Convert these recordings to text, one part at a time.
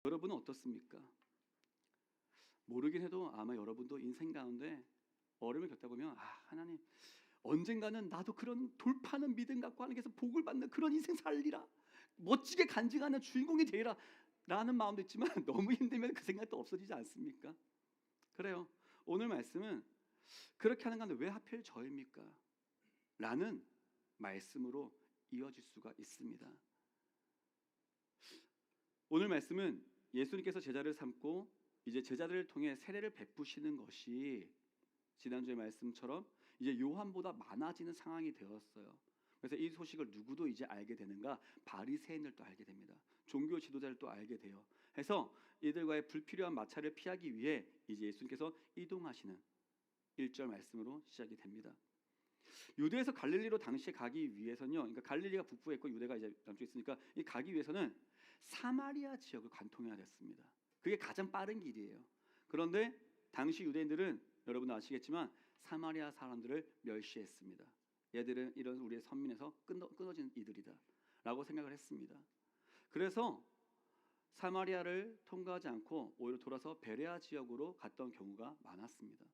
여러분은 어떻습니까? 모르긴 해도 아마 여러분도 인생 가운데 어려움을 겪다 보면 하나님 언젠가는 나도 그런 돌파하는 믿음 갖고 하나님께서 복을 받는 그런 인생 살리라, 멋지게 간증하는 주인공이 되리라 라는 마음도 있지만 너무 힘들면 그 생각도 없어지지 않습니까? 그래요. 오늘 말씀은 그렇게 하는 가운데 왜 하필 저입니까? 라는 말씀으로 이어질 수가 있습니다. 오늘 말씀은 예수님께서 제자를 삼고 이제 제자들을 통해 세례를 베푸시는 것이 지난주의 말씀처럼 이제 요한보다 많아지는 상황이 되었어요. 그래서 이 소식을 누구도 이제 알게 되는가? 바리새인들도 알게 됩니다. 종교 지도자들도 알게 돼요. 해서 이들과의 불필요한 마찰을 피하기 위해 이제 예수님께서 이동하시는 1절 말씀으로 시작이 됩니다. 유대에서 갈릴리로 당시에 가기 위해서는요, 그러니까 갈릴리가 북부에 있고 유대가 이제 남쪽에 있으니까 이 가기 위해서는 사마리아 지역을 관통해야 됐습니다. 그게 가장 빠른 길이에요. 그런데 당시 유대인들은 여러분 아시겠지만 사마리아 사람들을 멸시했습니다. 얘들은 이런 우리의 선민에서 끊어진 이들이다라고 생각을 했습니다. 그래서 사마리아를 통과하지 않고 오히려 돌아서 베레아 지역으로 갔던 경우가 많았습니다.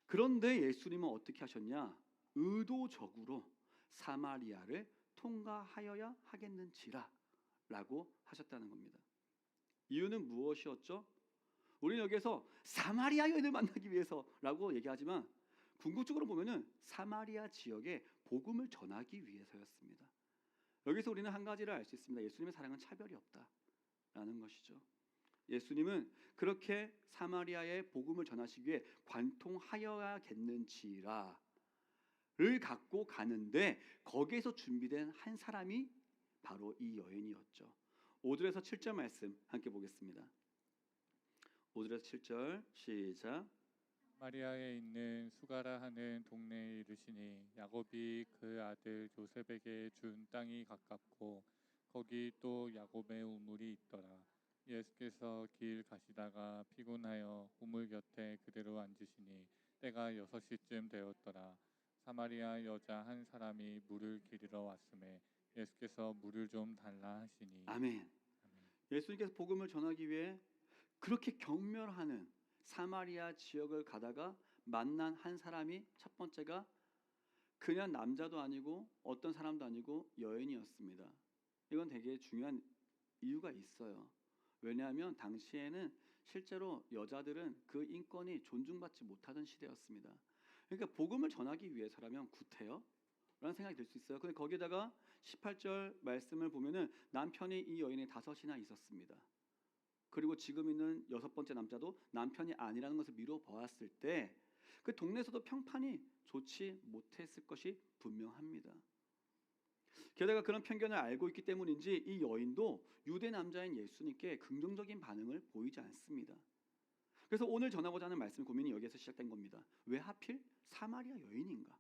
그런데 예수님은 어떻게 하셨냐? 의도적으로 사마리아를 통과하여야 하겠는지라 라고 하셨다는 겁니다. 이유는 무엇이었죠? 우리는 여기에서 사마리아 여인을 만나기 위해서라고 얘기하지만 궁극적으로 보면은 사마리아 지역에 복음을 전하기 위해서였습니다. 여기서 우리는 한 가지를 알 수 있습니다. 예수님의 사랑은 차별이 없다라는 것이죠. 예수님은 그렇게 사마리아에 복음을 전하시기 위해 관통하여야겠는지라를 갖고 가는데 거기에서 준비된 한 사람이 바로 이 여인이었죠. 5절에서 7절 말씀 함께 보겠습니다. 5절에서 7절 시작. 마리아에 있는 수가라 하는 동네에 이르시니 야곱이 그 아들 요셉에게 준 땅이 가깝고 거기 또 야곱의 우물이 있더라. 예수께서 길 가시다가 피곤하여 우물 곁에 그대로 앉으시니 때가 6시쯤 되었더라. 사마리아 여자 한 사람이 물을 기르러 왔음에 예수께서 물을 좀 달라 하시니. 아멘. 예수님께서 복음을 전하기 위해 그렇게 경멸하는 사마리아 지역을 가다가 만난 한 사람이 첫 번째가 그냥 남자도 아니고 어떤 사람도 아니고 여인이었습니다. 이건 되게 중요한 이유가 있어요. 왜냐하면 당시에는 실제로 여자들은 그 인권이 존중받지 못하던 시대였습니다. 그러니까 복음을 전하기 위해서라면 구태여? 라는 생각이 들 수 있어요. 근데 거기다가 18절 말씀을 보면은 남편이 이 여인이 5이나 있었습니다. 그리고 지금 있는 6번째 남자도 남편이 아니라는 것을 미루어 보았을 때 그 동네에서도 평판이 좋지 못했을 것이 분명합니다. 게다가 그런 편견을 알고 있기 때문인지 이 여인도 유대 남자인 예수님께 긍정적인 반응을 보이지 않습니다. 그래서 오늘 전하고자 하는 말씀 고민이 여기에서 시작된 겁니다. 왜 하필 사마리아 여인인가?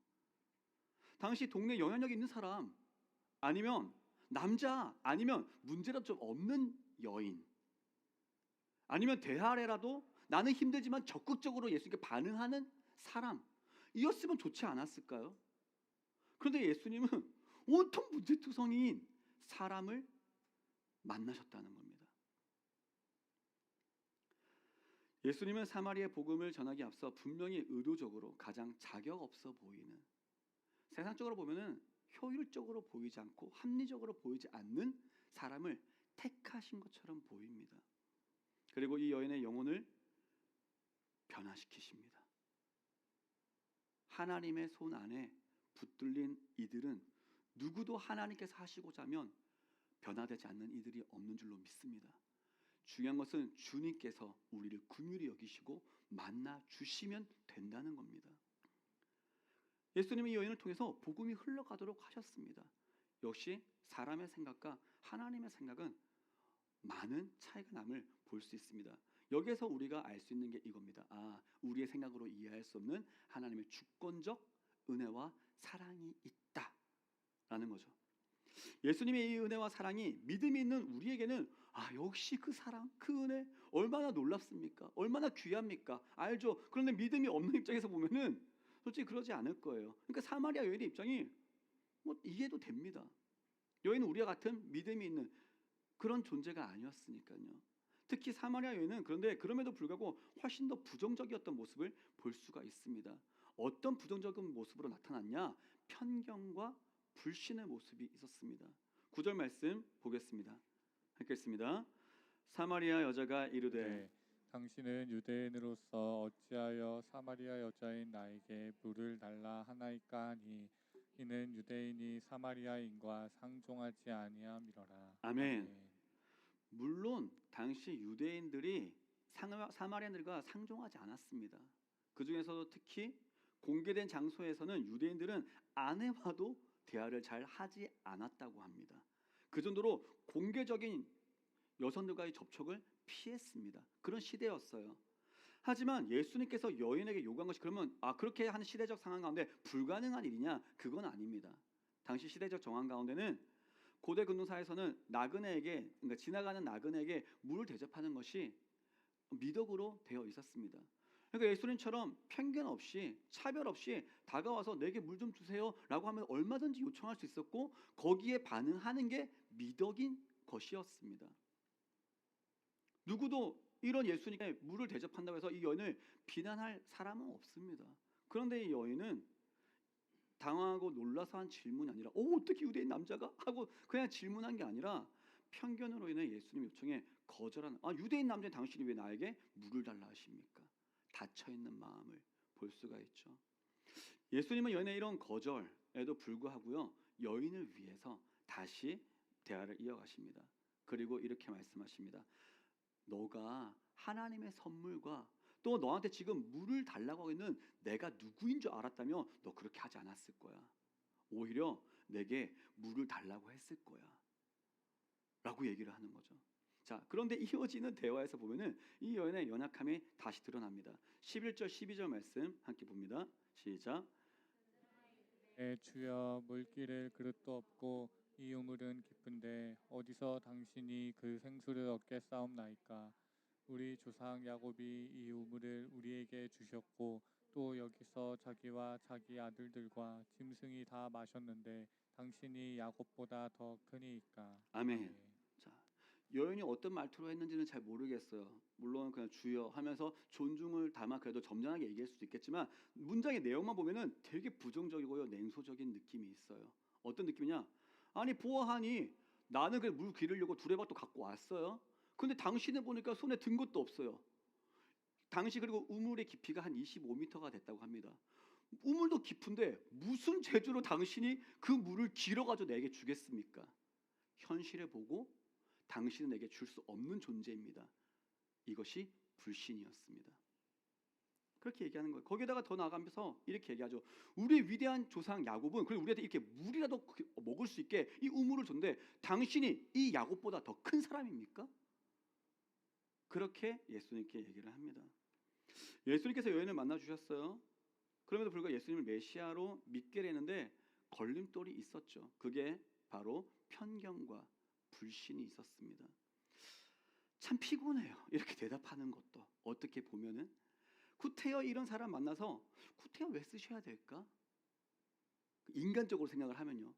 당시 동네 영향력 있는 사람, 아니면 남자, 아니면 문제라도 좀 없는 여인, 아니면 대하래라도 나는 힘들지만 적극적으로 예수님께 반응하는 사람, 이었으면 좋지 않았을까요? 그런데 예수님은 온통 문제투성이인 사람을 만나셨다는 겁니다. 예수님은 사마리아의 복음을 전하기 앞서 분명히 의도적으로 가장 자격 없어 보이는, 세상적으로 보면은 효율적으로 보이지 않고 합리적으로 보이지 않는 사람을 택하신 것처럼 보입니다. 그리고 이 여인의 영혼을 변화시키십니다. 하나님의 손 안에 붙들린 이들은 누구도 하나님께서 하시고자 하면 변화되지 않는 이들이 없는 줄로 믿습니다. 중요한 것은 주님께서 우리를 긍휼히 여기시고 만나 주시면 된다는 겁니다. 예수님이 이 여인을 통해서 복음이 흘러가도록 하셨습니다. 역시 사람의 생각과 하나님의 생각은 많은 차이가 남을 볼 수 있습니다. 여기에서 우리가 알 수 있는 게 이겁니다. 우리의 생각으로 이해할 수 없는 하나님의 주권적 은혜와 사랑이 있다라는 거죠. 예수님의 이 은혜와 사랑이 믿음이 있는 우리에게는 역시 그 사랑, 그 은혜 얼마나 놀랍습니까? 얼마나 귀합니까? 알죠. 그런데 믿음이 없는 입장에서 보면은 솔직히 그러지 않을 거예요. 그러니까 사마리아 여인의 입장이 이해도 됩니다. 여인은 우리와 같은 믿음이 있는 그런 존재가 아니었으니까요. 특히 사마리아 여인은 그런데 그럼에도 불구하고 훨씬 더 부정적이었던 모습을 볼 수가 있습니다. 어떤 부정적인 모습으로 나타났냐? 편견과 불신의 모습이 있었습니다. 9절 말씀 보겠습니다. 읽겠습니다. 사마리아 여자가 이르되 네, 당신은 유대인으로서 어찌하여 사마리아 여자인 나에게 물을 달라 하나이까 하니 이는 유대인이 사마리아인과 상종하지 아니함이로라. 아멘. 물론 당시 유대인들이 사마리아인들과 상종하지 않았습니다. 그 중에서도 특히 공개된 장소에서는 유대인들은 아내와도 대화를 잘 하지 않았다고 합니다. 그 정도로 공개적인 여성들과의 접촉을 피했습니다. 그런 시대였어요. 하지만 예수님께서 여인에게 요구한 것이 그러면 그렇게 하는 시대적 상황 가운데 불가능한 일이냐? 그건 아닙니다. 당시 시대적 정황 가운데는 고대 근동사에서는 나그네에게, 그러니까 지나가는 나그네에게 물을 대접하는 것이 미덕으로 되어 있었습니다. 그러니까 예수님처럼 편견 없이 차별 없이 다가와서 내게 물 좀 주세요라고 하면 얼마든지 요청할 수 있었고 거기에 반응하는 게 미덕인 것이었습니다. 누구도 이런 예수님께 물을 대접한다고 해서 이 여인을 비난할 사람은 없습니다. 그런데 이 여인은 당황하고 놀라서 한 질문이 아니라 어떻게 유대인 남자가? 하고 그냥 질문한 게 아니라 편견으로 인해 예수님 요청에 거절하는 유대인 남자인 당신이 왜 나에게 물을 달라 하십니까? 닫혀있는 마음을 볼 수가 있죠. 예수님은 여인의 이런 거절에도 불구하고요 여인을 위해서 다시 대화를 이어가십니다. 그리고 이렇게 말씀하십니다. 너가 하나님의 선물과 또 너한테 지금 물을 달라고 하고 있는 내가 누구인 줄 알았다면 너 그렇게 하지 않았을 거야. 오히려 내게 물을 달라고 했을 거야 라고 얘기를 하는 거죠. 자, 그런데 이어지는 대화에서 보면은 이 여인의 연약함이 다시 드러납니다. 11절 12절 말씀 함께 봅니다. 시작. 주여 물기를 그릇도 없고 이 우물은 깊은데 어디서 당신이 그 생수를 얻게 싸움나이까? 우리 조상 야곱이 이 우물을 우리에게 주셨고 또 여기서 자기와 자기 아들들과 짐승이 다 마셨는데 당신이 야곱보다 더 크니이까. 아멘. 자, 여인이 어떤 말투로 했는지는 잘 모르겠어요. 물론 그냥 주여 하면서 존중을 담아 그래도 점잖하게 얘기할 수도 있겠지만 문장의 내용만 보면은 되게 부정적이고요 냉소적인 느낌이 있어요. 어떤 느낌이냐? 아니 보아하니 나는 그 물 기르려고 두레박도 갖고 왔어요. 근데 당신은 보니까 손에 든 것도 없어요. 당시 그리고 우물의 깊이가 한 25m가 됐다고 합니다. 우물도 깊은데 무슨 재주로 당신이 그 물을 길어가지고 내게 주겠습니까? 현실을 보고 당신은 내게 줄 수 없는 존재입니다. 이것이 불신이었습니다. 그렇게 얘기하는 거예요. 거기에다가 더 나아가면서 이렇게 얘기하죠. 우리의 위대한 조상 야곱은 그리고 우리한테 이렇게 물이라도 먹을 수 있게 이 우물을 줬는데 당신이 이 야곱보다 더 큰 사람입니까? 그렇게 예수님께 얘기를 합니다. 예수님께서 여인을 만나 주셨어요. 그럼에도 불구하고 예수님을 메시아로 믿게 되는데 걸림돌이 있었죠. 그게 바로 편견과 불신이 있었습니다. 참 피곤해요. 이렇게 대답하는 것도 어떻게 보면은 구태여 이런 사람 만나서 구태여 왜 쓰셔야 될까? 인간적으로 생각을 하면요.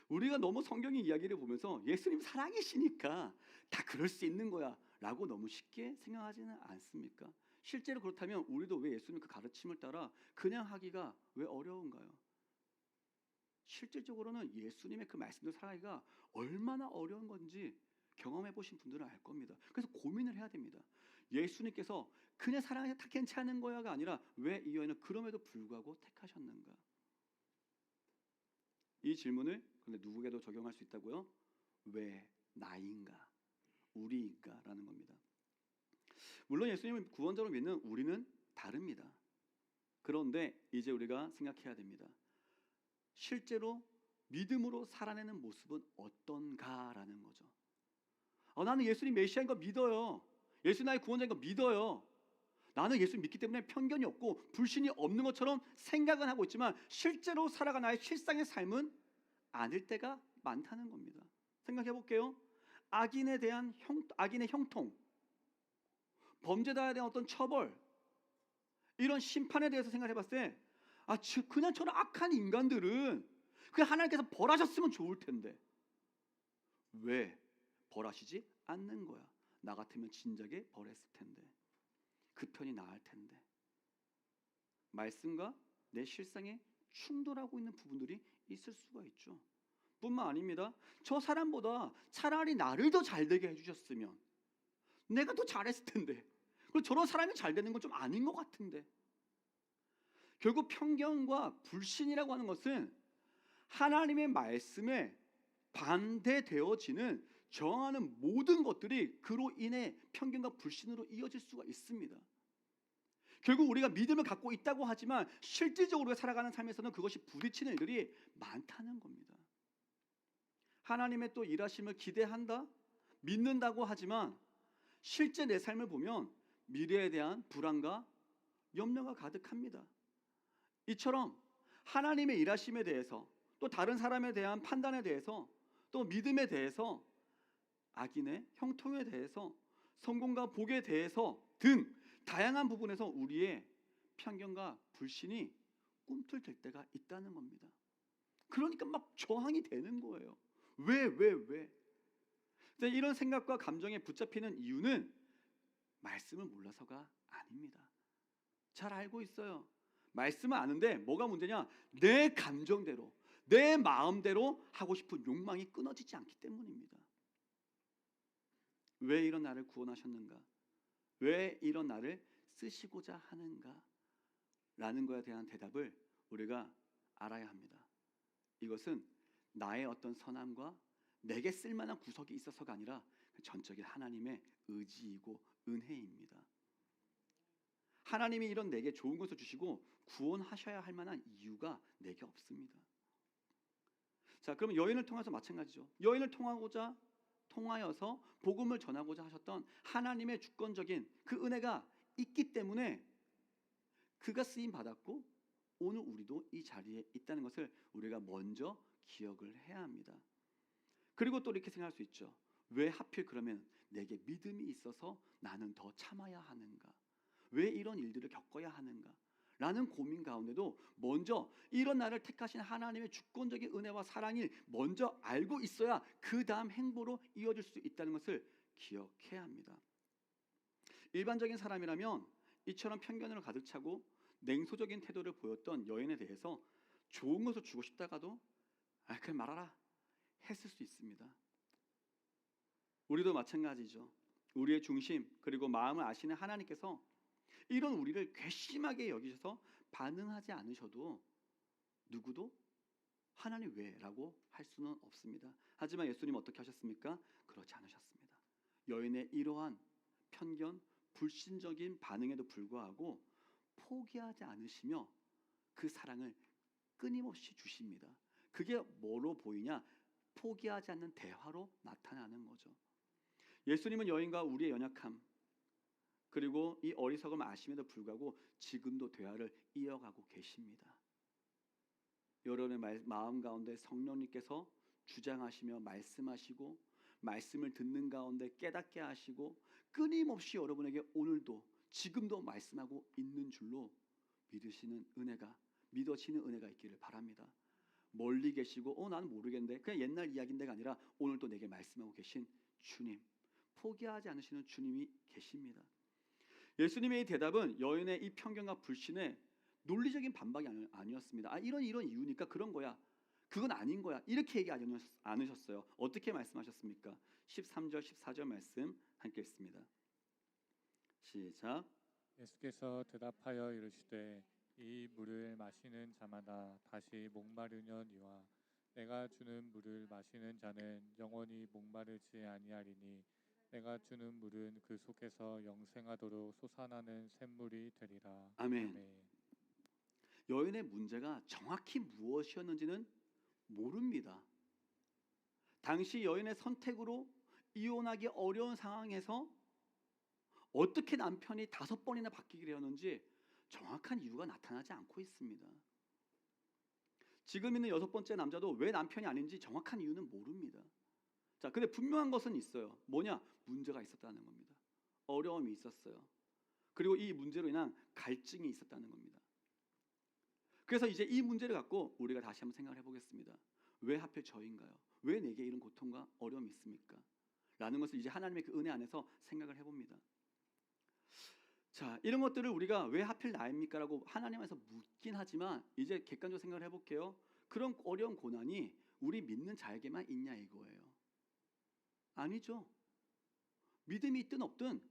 우리가 너무 성경의 이야기를 보면서 예수님 사랑이시니까 다 그럴 수 있는 거야 라고 너무 쉽게 생각하지는 않습니까? 실제로 그렇다면 우리도 왜 예수님 그 가르침을 따라 그냥 하기가 왜 어려운가요? 실질적으로는 예수님의 그 말씀대로 살아가기가 얼마나 어려운 건지 경험해 보신 분들은 알 겁니다. 그래서 고민을 해야 됩니다. 예수님께서 그냥 사랑해서 다 괜찮은 거야가 아니라 왜 이 여인을 그럼에도 불구하고 택하셨는가? 이 질문을 근데 누구에게도 적용할 수 있다고요? 왜 나인가? 우리인가? 라는 겁니다. 물론 예수님을 구원자로 믿는 우리는 다릅니다. 그런데 이제 우리가 생각해야 됩니다. 실제로 믿음으로 살아내는 모습은 어떤가라는 거죠. 나는 예수님 메시아인 거 믿어요. 예수 나의 구원자인 거 믿어요. 나는 예수 믿기 때문에 편견이 없고 불신이 없는 것처럼 생각은 하고 있지만 실제로 살아가 나의 실상의 삶은 아닐 때가 많다는 겁니다. 생각해 볼게요. 악인에 대한 악인의 형통, 범죄자에 대한 어떤 처벌, 이런 심판에 대해서 생각해 봤을 때 그냥 저런 악한 인간들은 그냥 하나님께서 벌하셨으면 좋을 텐데 왜 벌하시지 않는 거야? 나 같으면 진작에 버렸을 텐데. 그 편이 나을 텐데. 말씀과 내 실상에 충돌하고 있는 부분들이 있을 수가 있죠. 뿐만 아닙니다. 저 사람보다 차라리 나를 더 잘되게 해주셨으면 내가 더 잘했을 텐데. 그리고 저런 사람이 잘 되는 건 좀 아닌 것 같은데. 결국 편견과 불신이라고 하는 것은 하나님의 말씀에 반대되어지는 저항하는 모든 것들이 그로 인해 편견과 불신으로 이어질 수가 있습니다. 결국 우리가 믿음을 갖고 있다고 하지만 실질적으로 우리가 살아가는 삶에서는 그것이 부딪히는 일들이 많다는 겁니다. 하나님의 또 일하심을 기대한다, 믿는다고 하지만 실제 내 삶을 보면 미래에 대한 불안과 염려가 가득합니다. 이처럼 하나님의 일하심에 대해서 또 다른 사람에 대한 판단에 대해서 또 믿음에 대해서 악인의 형통에 대해서 성공과 복에 대해서 등 다양한 부분에서 우리의 편견과 불신이 꿈틀댈 때가 있다는 겁니다. 그러니까 막 저항이 되는 거예요. 왜? 이런 생각과 감정에 붙잡히는 이유는 말씀을 몰라서가 아닙니다. 잘 알고 있어요. 말씀은 아는데 뭐가 문제냐? 내 감정대로, 내 마음대로 하고 싶은 욕망이 끊어지지 않기 때문입니다. 왜 이런 나를 구원하셨는가? 왜 이런 나를 쓰시고자 하는가? 라는 것에 대한 대답을 우리가 알아야 합니다. 이것은 나의 어떤 선함과 내게 쓸만한 구석이 있어서가 아니라 전적인 하나님의 의지이고 은혜입니다. 하나님이 이런 내게 좋은 것을 주시고 구원하셔야 할 만한 이유가 내게 없습니다. 자, 그러면 여인을 통해서 마찬가지죠. 여인을 통하여서 복음을 전하고자 하셨던 하나님의 주권적인 그 은혜가 있기 때문에 그가 쓰임 받았고 오늘 우리도 이 자리에 있다는 것을 우리가 먼저 기억을 해야 합니다. 그리고 또 이렇게 생각할 수 있죠. 왜 하필 그러면 내게 믿음이 있어서 나는 더 참아야 하는가? 왜 이런 일들을 겪어야 하는가? 라는 고민 가운데도 먼저 이런 나를 택하신 하나님의 주권적인 은혜와 사랑이 먼저 알고 있어야 그 다음 행보로 이어질 수 있다는 것을 기억해야 합니다. 일반적인 사람이라면 이처럼 편견으로 가득 차고 냉소적인 태도를 보였던 여인에 대해서 좋은 것을 주고 싶다가도 그냥 말하라 했을 수 있습니다. 우리도 마찬가지죠. 우리의 중심 그리고 마음을 아시는 하나님께서 이런 우리를 괘씸하게 여기셔서 반응하지 않으셔도 누구도 하나님 왜? 라고 할 수는 없습니다. 하지만 예수님 어떻게 하셨습니까? 그렇지 않으셨습니다. 여인의 이러한 편견, 불신적인 반응에도 불구하고 포기하지 않으시며 그 사랑을 끊임없이 주십니다. 그게 뭐로 보이냐? 포기하지 않는 대화로 나타나는 거죠. 예수님은 여인과 우리의 연약함 그리고 이 어리석음을 아심에도 불구하고 지금도 대화를 이어가고 계십니다. 여러분의 마음 가운데 성령님께서 주장하시며 말씀하시고 말씀을 듣는 가운데 깨닫게 하시고 끊임없이 여러분에게 오늘도 지금도 말씀하고 있는 줄로 믿으시는 은혜가 믿어지는 은혜가 있기를 바랍니다. 멀리 계시고 나는 모르겠는데 그냥 옛날 이야기인데가 아니라 오늘도 내게 말씀하고 계신 주님, 포기하지 않으시는 주님이 계십니다. 예수님의 이 대답은 여인의 이 편견과 불신의 논리적인 반박이 아니었습니다. 이런 이유니까 그런 거야. 그건 아닌 거야. 이렇게 얘기하지 않으셨어요. 어떻게 말씀하셨습니까? 13절 14절 말씀 함께 읽습니다. 시작. 예수께서 대답하여 이르시되 이 물을 마시는 자마다 다시 목마르려니와 내가 주는 물을 마시는 자는 영원히 목마르지 아니하리니 내가 주는 물은 그 속에서 영생하도록 솟아나는 샘물이 되리라. 아멘. 여인의 문제가 정확히 무엇이었는지는 모릅니다. 당시 여인의 선택으로 이혼하기 어려운 상황에서 어떻게 남편이 5번이나 바뀌게 되었는지 정확한 이유가 나타나지 않고 있습니다. 지금 있는 6번째 남자도 왜 남편이 아닌지 정확한 이유는 모릅니다. 자, 근데 분명한 것은 있어요. 뭐냐? 문제가 있었다는 겁니다. 어려움이 있었어요. 그리고 이 문제로 인한 갈증이 있었다는 겁니다. 그래서 이제 이 문제를 갖고 우리가 다시 한번 생각을 해보겠습니다. 왜 하필 저인가요? 왜 내게 이런 고통과 어려움이 있습니까? 라는 것을 이제 하나님의 그 은혜 안에서 생각을 해봅니다. 자, 이런 것들을 우리가 왜 하필 나입니까? 라고 하나님에서 묻긴 하지만 이제 객관적으로 생각을 해볼게요. 그런 어려운 고난이 우리 믿는 자에게만 있냐 이거예요. 아니죠. 믿음이 있든 없든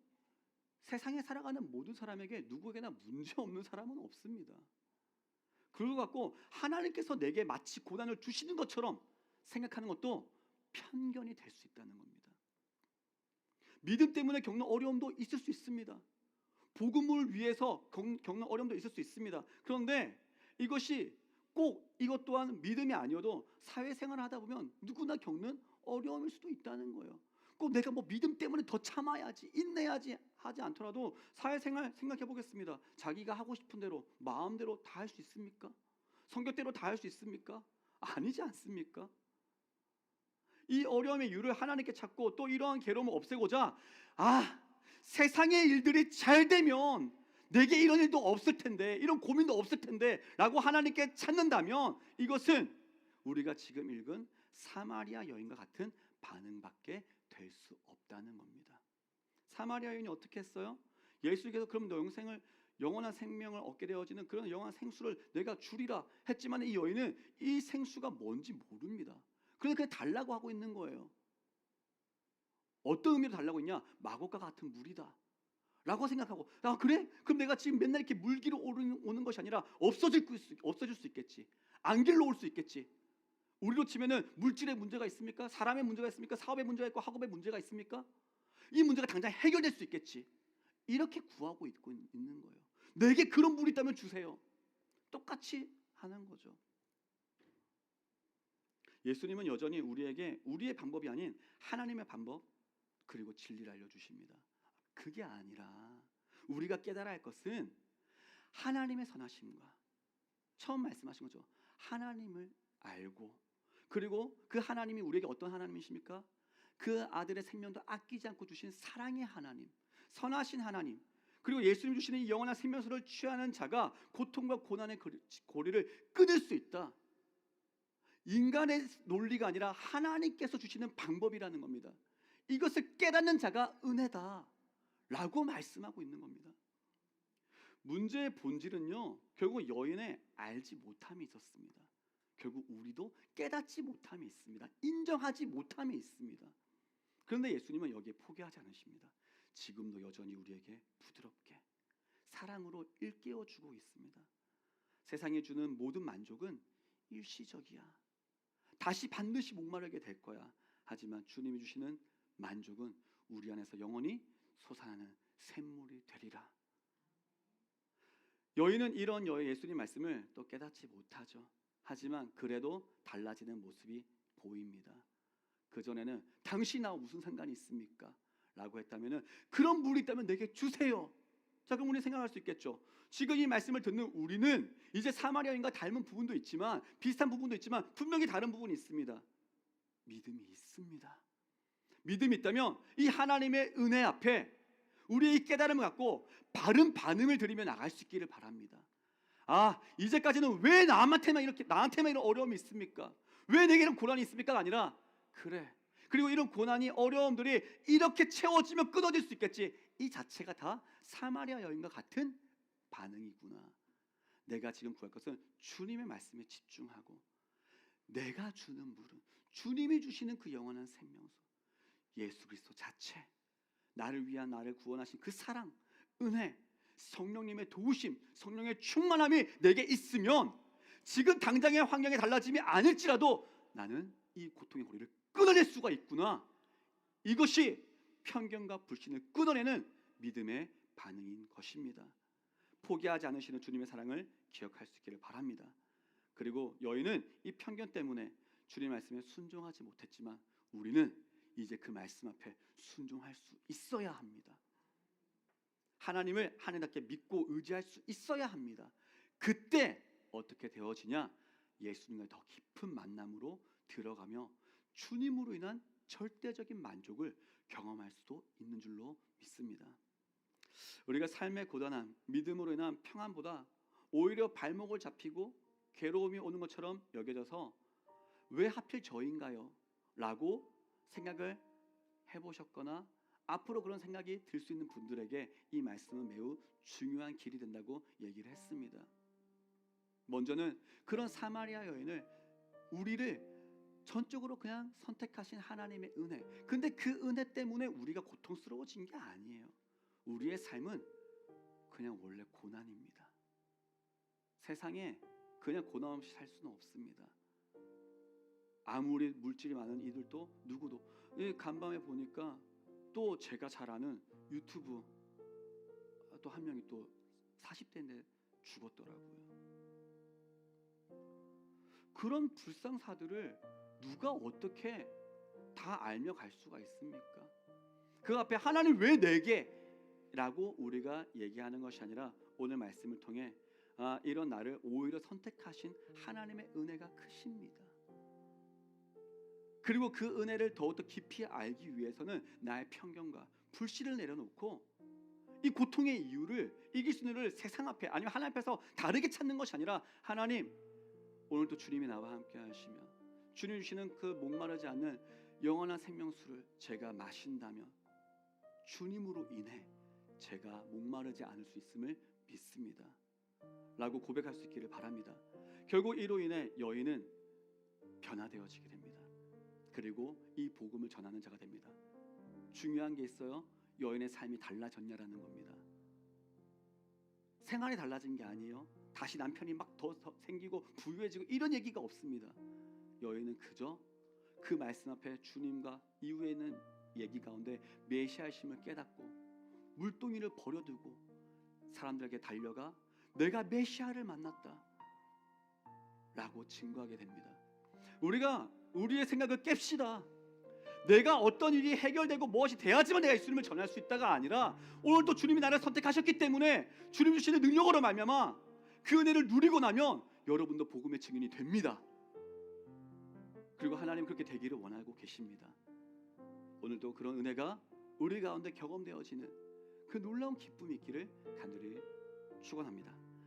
세상에 살아가는 모든 사람에게 누구에게나 문제없는 사람은 없습니다. 그걸 갖고 하나님께서 내게 마치 고난을 주시는 것처럼 생각하는 것도 편견이 될 수 있다는 겁니다. 믿음 때문에 겪는 어려움도 있을 수 있습니다. 복음을 위해서 겪는 어려움도 있을 수 있습니다. 그런데 이것이 꼭 이것 또한 믿음이 아니어도 사회생활을 하다 보면 누구나 겪는 어려움일 수도 있다는 거예요. 꼭 내가 뭐 믿음 때문에 더 참아야지, 인내야지 하지 않더라도 사회생활 생각해 보겠습니다. 자기가 하고 싶은 대로 마음대로 다 할 수 있습니까? 성격대로 다 할 수 있습니까? 아니지 않습니까? 이 어려움의 이유를 하나님께 찾고 또 이러한 괴로움을 없애고자 세상의 일들이 잘 되면 내게 이런 일도 없을 텐데, 이런 고민도 없을 텐데 라고 하나님께 찾는다면 이것은 우리가 지금 읽은 사마리아 여인과 같은 반응밖에 될 수 없다는 겁니다. 사마리아 여인이 어떻게 했어요? 예수께서 그럼 너 영원한 생명을 얻게 되어지는 그런 영원한 생수를 내가 주리라 했지만 이 여인은 이 생수가 뭔지 모릅니다. 그러니까 그냥 달라고 하고 있는 거예요. 어떤 의미로 달라고 했냐? 마곡과 같은 물이다 라고 생각하고, 그래? 그럼 내가 지금 맨날 이렇게 물기로 오는 것이 아니라 없어질 수 있겠지. 안길로 올 수 있겠지. 우리로 치면은 물질의 문제가 있습니까? 사람의 문제가 있습니까? 사업의 문제가 있고 학업의 문제가 있습니까? 이 문제가 당장 해결될 수 있겠지. 이렇게 구하고 있는 거예요. 내게 그런 물이 있다면 주세요. 똑같이 하는 거죠. 예수님은 여전히 우리에게 우리의 방법이 아닌 하나님의 방법 그리고 진리를 알려주십니다. 그게 아니라 우리가 깨달아야 할 것은 하나님의 선하심과 처음 말씀하신 거죠. 하나님을 알고, 그리고 그 하나님이 우리에게 어떤 하나님이십니까? 그 아들의 생명도 아끼지 않고 주신 사랑의 하나님, 선하신 하나님, 그리고 예수님 주시는 이 영원한 생명수를 취하는 자가 고통과 고난의 고리를 끊을 수 있다. 인간의 논리가 아니라 하나님께서 주시는 방법이라는 겁니다. 이것을 깨닫는 자가 은혜다 라고 말씀하고 있는 겁니다. 문제의 본질은요, 결국 여인의 알지 못함이 있었습니다. 결국 우리도 깨닫지 못함이 있습니다. 인정하지 못함이 있습니다. 그런데 예수님은 여기에 포기하지 않으십니다. 지금도 여전히 우리에게 부드럽게 사랑으로 일깨워주고 있습니다. 세상이 주는 모든 만족은 일시적이야. 다시 반드시 목마르게 될 거야. 하지만 주님이 주시는 만족은 우리 안에서 영원히 솟아나는 샘물이 되리라. 여인은 이런 예수님 말씀을 또 깨닫지 못하죠. 하지만 그래도 달라지는 모습이 보입니다. 그전에는 당신 나와 무슨 상관이 있습니까? 라고 했다면 그런 물이 있다면 내게 주세요. 자, 그럼 우리 생각할 수 있겠죠. 지금 이 말씀을 듣는 우리는 이제 사마리아인과 닮은 부분도 있지만 비슷한 부분도 있지만 분명히 다른 부분이 있습니다. 믿음이 있습니다. 믿음이 있다면 이 하나님의 은혜 앞에 우리의 이 깨달음을 갖고 바른 반응을 들이며 나갈 수 있기를 바랍니다. 이제까지는 왜 나한테만 이런 어려움이 있습니까? 왜 내게 이런 고난이 있습니까? 아니라 그래. 그리고 이런 고난이 어려움들이 이렇게 채워지면 끊어질 수 있겠지. 이 자체가 다 사마리아 여인과 같은 반응이구나. 내가 지금 구할 것은 주님의 말씀에 집중하고 내가 주는 물은 주님이 주시는 그 영원한 생명수 예수 그리스도 자체, 나를 위한 나를 구원하신 그 사랑, 은혜, 성령님의 도우심, 성령의 충만함이 내게 있으면 지금 당장의 환경이 달라짐이 아닐지라도 나는 이 고통의 고리를 끊어낼 수가 있구나. 이것이 편견과 불신을 끊어내는 믿음의 반응인 것입니다. 포기하지 않으시는 주님의 사랑을 기억할 수 있기를 바랍니다. 그리고 여인은 이 편견 때문에 주님의 말씀에 순종하지 못했지만 우리는 이제 그 말씀 앞에 순종할 수 있어야 합니다. 하나님을 하나님답게 믿고 의지할 수 있어야 합니다. 그때 어떻게 되어지냐? 예수님과 더 깊은 만남으로 들어가며 주님으로 인한 절대적인 만족을 경험할 수도 있는 줄로 믿습니다. 우리가 삶의 고단함, 믿음으로 인한 평안보다 오히려 발목을 잡히고 괴로움이 오는 것처럼 여겨져서 왜 하필 저인가요? 라고 생각을 해보셨거나 앞으로 그런 생각이 들 수 있는 분들에게 이 말씀은 매우 중요한 길이 된다고 얘기를 했습니다. 먼저는 그런 사마리아 여인을 우리를 전적으로 그냥 선택하신 하나님의 은혜. 근데 그 은혜 때문에 우리가 고통스러워진 게 아니에요. 우리의 삶은 그냥 원래 고난입니다. 세상에 그냥 고난 없이 살 수는 없습니다. 아무리 물질이 많은 이들도 누구도 간밤에 보니까 또 제가 잘 아는 유튜브 또 한 명이 또 40대인데 죽었더라고요. 그런 불상사들을 누가 어떻게 다 알며 갈 수가 있습니까? 그 앞에 하나님 왜 내게? 라고 우리가 얘기하는 것이 아니라 오늘 말씀을 통해 이런 나를 오히려 선택하신 하나님의 은혜가 크십니다. 그리고 그 은혜를 더욱더 깊이 알기 위해서는 나의 편견과 불신을 내려놓고 이 고통의 이유를 이길 수 있는 세상 앞에 아니면 하나님 앞에서 다르게 찾는 것이 아니라 하나님 오늘도 주님이 나와 함께 하시며 주님 주시는 그 목마르지 않는 영원한 생명수를 제가 마신다면 주님으로 인해 제가 목마르지 않을 수 있음을 믿습니다 라고 고백할 수 있기를 바랍니다. 결국 이로 인해 여인은 변화되어지게 됩니다. 그리고 이 복음을 전하는 자가 됩니다. 중요한 게 있어요. 여인의 삶이 달라졌냐라는 겁니다. 생활이 달라진 게 아니에요. 다시 남편이 막 더 생기고 부유해지고 이런 얘기가 없습니다. 여인은 그저 그 말씀 앞에 주님과 이후에 있는 얘기 가운데 메시아심을 깨닫고 물동이를 버려두고 사람들에게 달려가 내가 메시아를 만났다 라고 증거하게 됩니다. 우리가 우리의 생각을 깹시다. 내가 어떤 일이 해결되고 무엇이 돼야지만 내가 예수님을 전할 수 있다가 아니라 오늘도 주님이 나를 선택하셨기 때문에 주님 주시는 능력으로 말미암아 그 은혜를 누리고 나면 여러분도 복음의 증인이 됩니다. 그리고 하나님 그렇게 되기를 원하고 계십니다. 오늘도 그런 은혜가 우리 가운데 경험되어지는 그 놀라운 기쁨이 있기를 간절히 축원합니다.